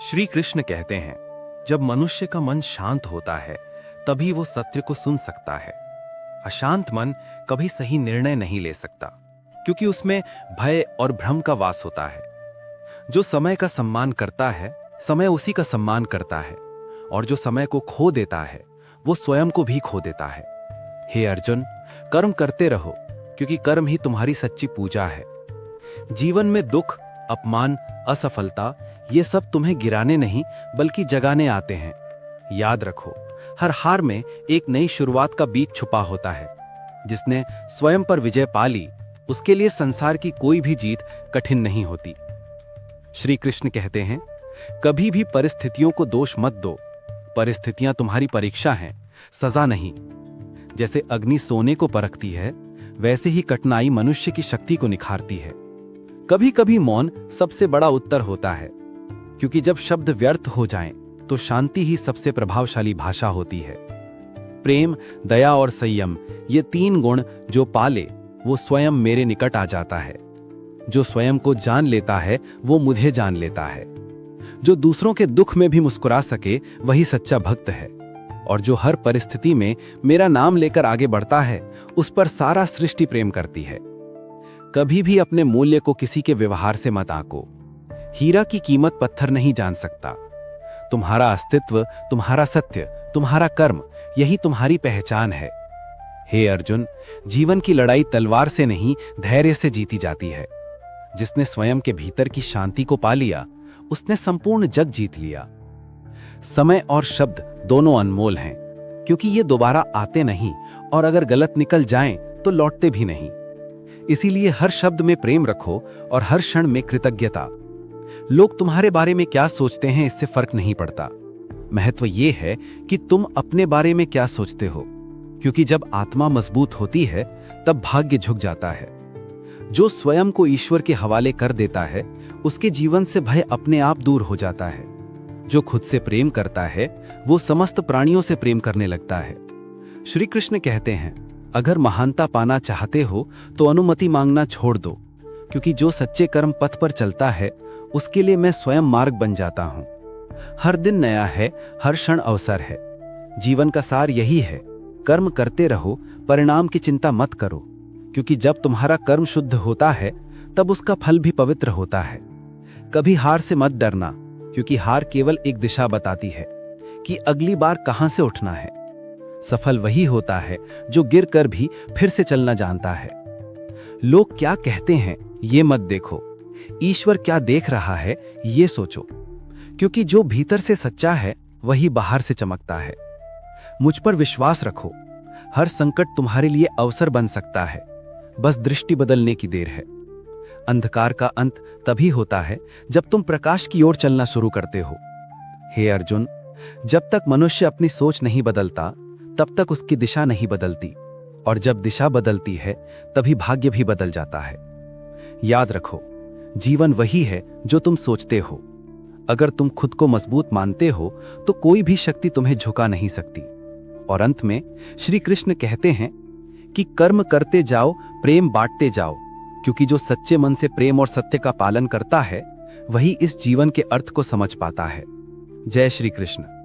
श्री कृष्ण कहते हैं, जब मनुष्य का मन शांत होता है तभी वो सत्य को सुन सकता है। अशांत मन कभी सही निर्णय नहीं ले सकता, क्योंकि उसमें भय और भ्रम का वास होता है। जो समय का सम्मान करता है, समय उसी का सम्मान करता है, और जो समय को खो देता है वो स्वयं को भी खो देता है। हे अर्जुन, कर्म करते रहो, क्योंकि कर्म ही तुम्हारी सच्ची पूजा है। जीवन में दुख, अपमान, असफलता ये सब तुम्हें गिराने नहीं बल्कि जगाने आते हैं। याद रखो, हर हार में एक नई शुरुआत का बीज छुपा होता है। जिसने स्वयं पर विजय पा ली, उसके लिए संसार की कोई भी जीत कठिन नहीं होती। श्री कृष्ण कहते हैं, कभी भी परिस्थितियों को दोष मत दो। परिस्थितियां तुम्हारी परीक्षा हैं, सजा नहीं। जैसे अग्नि सोने को परखती है, वैसे ही कठिनाई मनुष्य की शक्ति को निखारती है। कभी कभी मौन सबसे बड़ा उत्तर होता है, क्योंकि जब शब्द व्यर्थ हो जाएं, तो शांति ही सबसे प्रभावशाली भाषा होती है। प्रेम, दया और संयम, ये तीन गुण जो पाले वो स्वयं मेरे निकट आ जाता है। जो स्वयं को जान लेता है वो मुझे जान लेता है। जो दूसरों के दुख में भी मुस्कुरा सके वही सच्चा भक्त है। और जो हर परिस्थिति में मेरा नाम लेकर आगे बढ़ता है, उस पर सारा सृष्टि प्रेम करती है। कभी भी अपने मूल्य को किसी के व्यवहार से मत आंको। हीरा की कीमत पत्थर नहीं जान सकता। तुम्हारा अस्तित्व, तुम्हारा सत्य, तुम्हारा कर्म, यही तुम्हारी पहचान है। हे अर्जुन, जीवन की लड़ाई तलवार से नहीं, धैर्य से जीती जाती है। जिसने स्वयं के भीतर की शांति को पा लिया, उसने संपूर्ण जग जीत लिया। समय और शब्द दोनों अनमोल हैं, क्योंकि ये दोबारा आते नहीं, और अगर गलत निकल जाएं तो लौटते भी नहीं। इसीलिए हर शब्द में प्रेम रखो और हर क्षण में कृतज्ञता। लोग तुम्हारे बारे में क्या सोचते हैं, इससे फर्क नहीं पड़ता। महत्व यह है कि तुम अपने बारे में क्या सोचते हो, क्योंकि जब आत्मा मजबूत होती है तब भाग्य झुक जाता है। जो स्वयं को ईश्वर के हवाले कर देता है, उसके जीवन से भय अपने आप दूर हो जाता है। जो खुद से प्रेम करता है वो समस्त प्राणियों से प्रेम करने लगता है। श्री कृष्ण कहते हैं, अगर महानता पाना चाहते हो तो अनुमति मांगना छोड़ दो, क्योंकि जो सच्चे कर्म पथ पर चलता है उसके लिए मैं स्वयं मार्ग बन जाता हूं। हर दिन नया है, हर क्षण अवसर है। जीवन का सार यही है, कर्म करते रहो, परिणाम की चिंता मत करो, क्योंकि जब तुम्हारा कर्म शुद्ध होता है तब उसका फल भी पवित्र होता है। कभी हार से मत डरना, क्योंकि हार केवल एक दिशा बताती है कि अगली बार कहां से उठना है। सफल वही होता है जो गिरकर भी फिर से चलना जानता है। लोग क्या कहते हैं ये मत देखो, ईश्वर क्या देख रहा है ये सोचो, क्योंकि जो भीतर से सच्चा है वही बाहर से चमकता है। मुझ पर विश्वास रखो, हर संकट तुम्हारे लिए अवसर बन सकता है, बस दृष्टि बदलने की देर है। अंधकार का अंत तभी होता है जब तुम प्रकाश की ओर चलना शुरू करते हो। हे अर्जुन, जब तक मनुष्य अपनी सोच नहीं बदलता तब तक उसकी दिशा नहीं बदलती, और जब दिशा बदलती है तभी भाग्य भी बदल जाता है। याद रखो, जीवन वही है जो तुम सोचते हो। अगर तुम खुद को मजबूत मानते हो तो कोई भी शक्ति तुम्हें झुका नहीं सकती। और अंत में श्री कृष्ण कहते हैं कि कर्म करते जाओ, प्रेम बांटते जाओ, क्योंकि जो सच्चे मन से प्रेम और सत्य का पालन करता है वही इस जीवन के अर्थ को समझ पाता है। जय श्री कृष्ण।